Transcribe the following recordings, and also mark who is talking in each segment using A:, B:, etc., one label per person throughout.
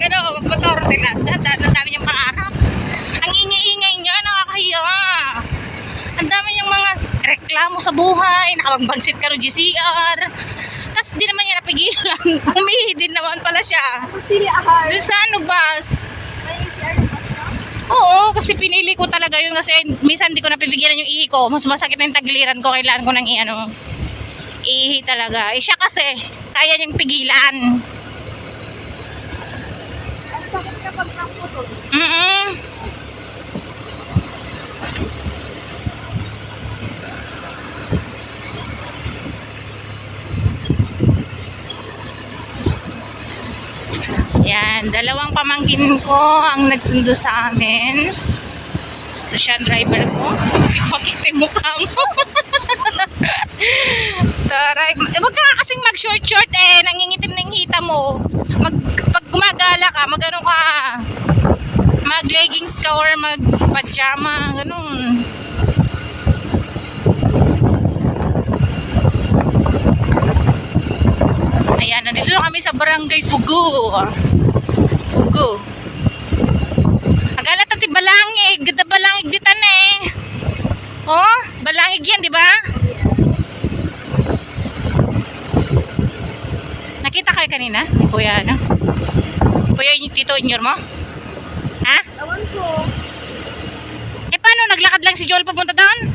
A: magmotor nila. Ang dami niyang pangarap. Ang ingay-ingay niya, nakakahiya. Ang dami niyang mga reklamo sa buhay. Nakabagbagsit ka ng GCR. Tapos di naman niya napigilan. Umihi din naman pala siya. Doon sa bus. Oo, kasi pinili ko talaga yun kasi minsan di ko napipigilan yung ihi ko. Mas masakit na yung tagliran ko. Kailangan ko nang ihi talaga. Siya kasi, kaya niyang pigilan.
B: Ang sakit kapag nakaputol.
A: Yan, dalawang pamangkin ko ang nagsundo sa amin. Ito siya ang driver ko. Hindi ko makita yung mukha mo. Taray. Huwag ka kasing mag-short-short nangingitim na yung hita mo. Pag gumagala ka, mag-ano ka. Mag-leggings ka or mag-pajama. Ganun. Ayan, nandito na kami sa Barangay Fugu. Fugu. Agalat at balangig. Ganda balangig dito na Oh, balangig yan, di ba? Nakita kayo kanina? Ni Kuya, ano? Kuya, yung tito inyor mo? Ha?
B: Ewan ko.
A: Paano? Naglakad lang si Joel papunta doon?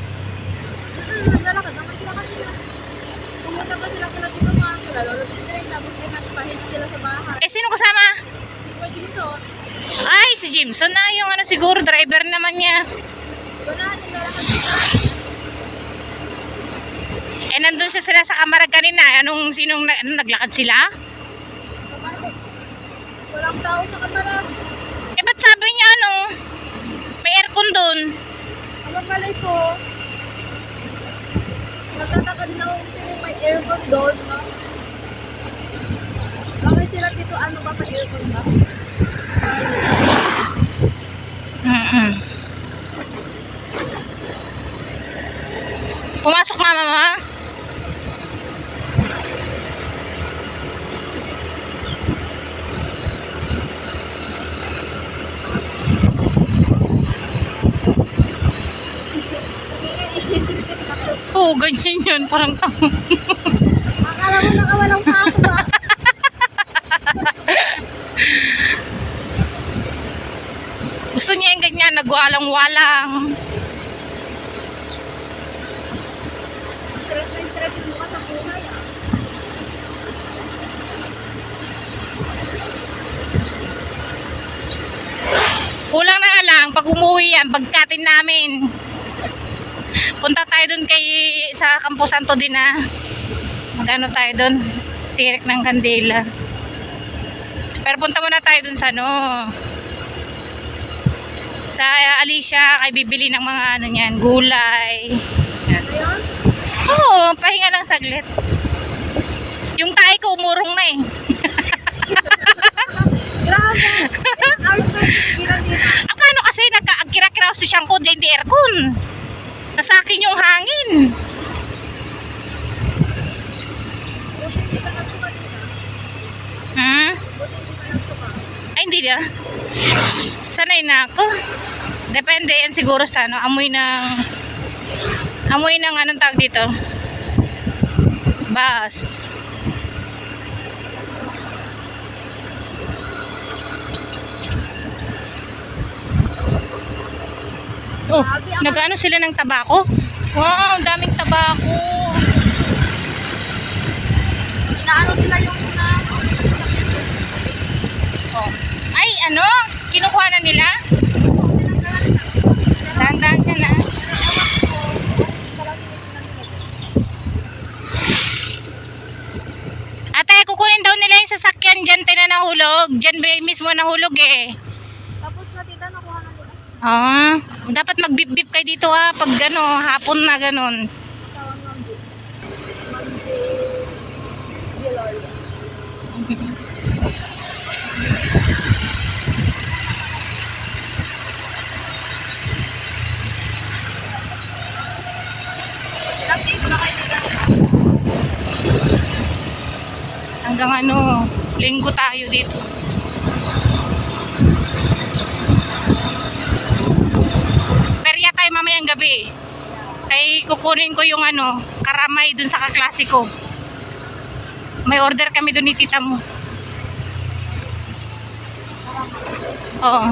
B: Naglalakad naman sila kanina. Pumunta pa sila sila dito mga sila. Lolo Titray, tapos ay nagpahinga sila sa bahay.
A: Sino kasama?
B: Di ba Jimson?
A: Ay, si Jimson na. Yung siguro, driver naman niya.
B: Wala, naglalakad sila.
A: Nandun siya sila sa kamarag kanina. Sinong naglakad sila?
B: Walang tao sa kamara.
A: Ba't sabi niya may aircon dun?
B: Ang magalay ko, nagtatakad na kung sino may aircon doon, no? Bakit sila dito, ano ba pa aircon ba?
A: Pumasok mama mo, ha? Oo, ganyan yun. Parang
B: Akala mo nakawalang pato ba?
A: gusto niya yung ganyan, nagwalang-walang.
B: Stress mo ka sa buhay, ah.
A: Kulang na nga lang, pag umuwi yan, pagkatin namin. Punta tayo dun sa Campo Santo din, ha. Magano tayo dun? Tirik ng kandila. Pero punta muna tayo dun sa sa Alicia, kay bibili ng mga niyan, gulay. Yan.
B: Ayun?
A: Oo, pahinga lang saglit. Yung tayo ko umurong na
B: Grabe! Hours pa gilan din, ah.
A: Akano kasi nagkakira-kiraw si siyang kod, hindi aircon. Nasa akin yung hangin.
B: Buti hindi ka nagsuka dito. Buti hindi ka nagsuka.
A: Ay, hindi na. Sanay na ako. Depende yan siguro sa amoy ng anong tawag dito? Bus. Oh, nag-ano sila ng tabako? Wow, ang daming tabako.
B: Inaano sila yung
A: Oh. Ay, kinukuha na nila? Dahan-dahan dyan, ha? Ate, kukunin daw nila yung sasakyan dyan, nahulog. Dyan mismo nahulog,
B: Tapos natita, nakuha na nila.
A: Dapat magbip-bip kayo dito, ha? Pag hapon na ganon.
B: Tawag ng Biloria. Ilang days na kayo nila?
A: Hanggang linggo tayo dito. kukunin ko yung ano, karamay dun sa kaklase ko. May order kami dun ni tita mo. Oo.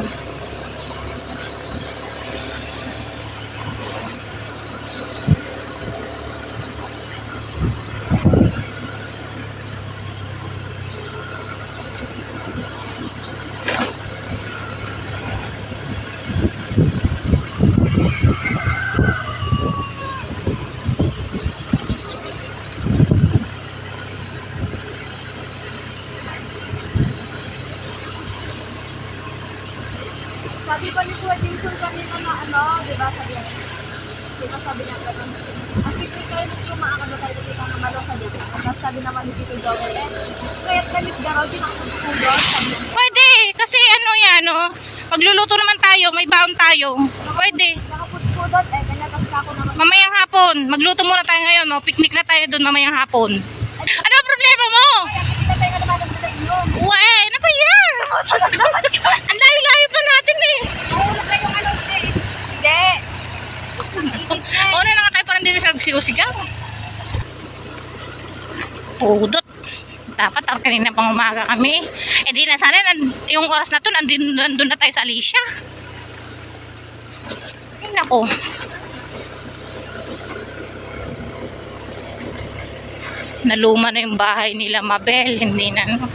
B: Sabi ko ni Kuya Jinsun kanina na ano, di ba sabi niya? Di ba sabi niya ganun? Ang pipili kayo nung kumaaka na tayo kita ng malo sa dito. Tapos sabi naman ni Tito Joel, kaya galit garaw, di nakakapagod, sabi niya.
A: Pwede, kasi ano yan, oh. Magluluto naman tayo, may baon tayo. Pwede.
B: Nakapudpudot, kanya tapos ako naman.
A: Mamayang hapon, magluto muna tayo ngayon, no? Picnic na tayo doon mamayang hapon. Ano ang problema mo?
B: Kita tayo nga naman ang bilag nyo.
A: Uwe, ano ba yan? Ang layo-layo pa natin eh.
B: Mahulog na yung ano, hindi.
A: Oo na lang tayo parang din sa sigaw-sigaw. Pudot. Dapat kanina pang umaga kami. Eh di na sana yung oras na to nandun na tayo sa Alicia. Yun ako. Naluma na yung bahay nila Mabel. Hindi na no.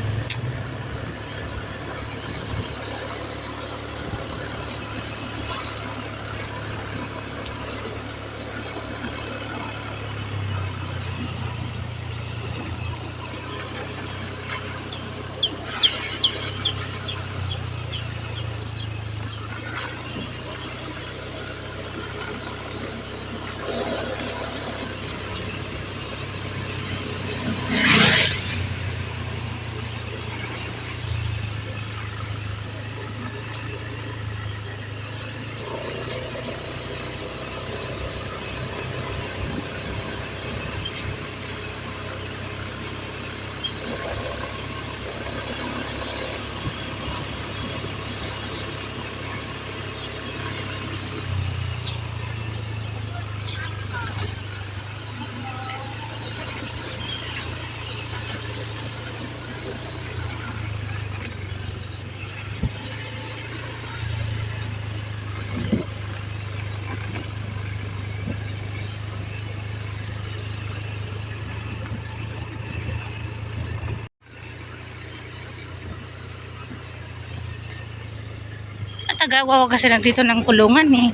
A: Tagagawa kasi lang dito ng kulungan eh.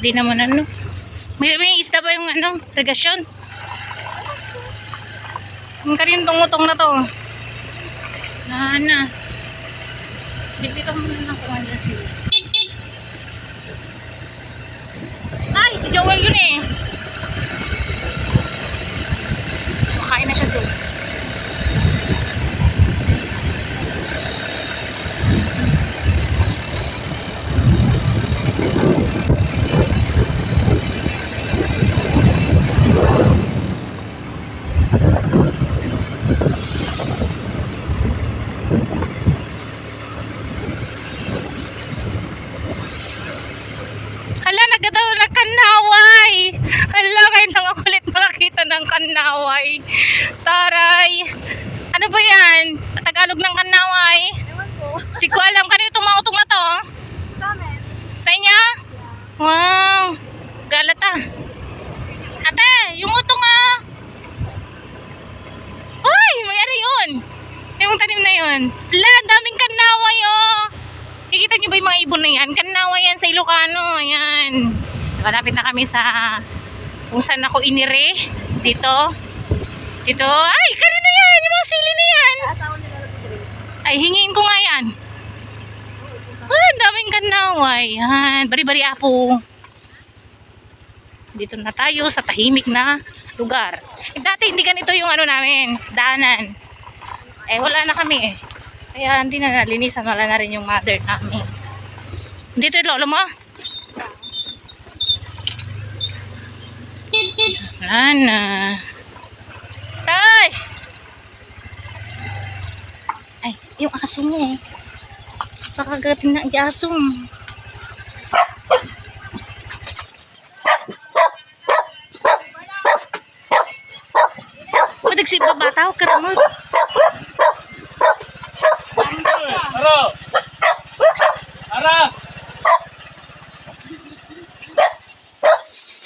A: Di naman ano. May isda ba yung ano, regasyon? Yung kanin tungutong na to. Na. Bibito mo na lang kung ano sila. Ay, si Joel yun eh. Makain na siya doon. Hala, nagadaw na kanaway. Hala, kayo nang akulit makakita ng kanaway. Taray. Ano ba yan? Tagalog ng kanaway?
B: Ewan ko.
A: Di ko alam. Kanino itong mga utong na to?
B: Sa amin.
A: Sa inyo? Wow. Galata. Ate, yung utong ah. Uy, may ano yun? Yung tanim na yun. Hala, ang daming kanaway oh. Kikita niyo ba yung mga ibon na yan? Kanaway yan sa Ilocano. Ayan. Malapit na kami sa kung saan ako inire. Dito. Dito. Ay, kanino yan? Yung mga sili na yan.
B: Asawa nila lang.
A: Ay, hingin ko nga yan. Ah, ang daming kanaway. Yan. Bari-bari apo. Dito na tayo sa tahimik na lugar. Eh, dati hindi ganito yung ano namin. Daanan. Eh, wala na kami eh. Kaya hindi na nalinisan. Wala na rin yung mother namin. Dito yung lolo mo? Wala na. Tay! Ay, yung aso mo. Pakagating na yung aso mo. si babataw, karamot.
C: Ara! Ara!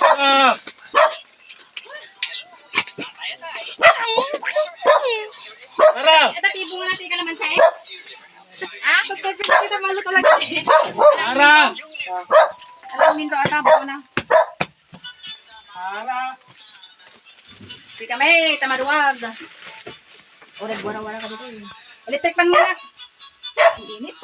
C: Ara! Ara!
B: Ito, tibo nga natin ka naman sa Tapos kita malo talaga.
C: Ara!
B: Alam minto atabo na.
C: Ara!
B: Di kami, tamaduwag. O, nagwara-wara ka dito. Electric pan muna. Ang init.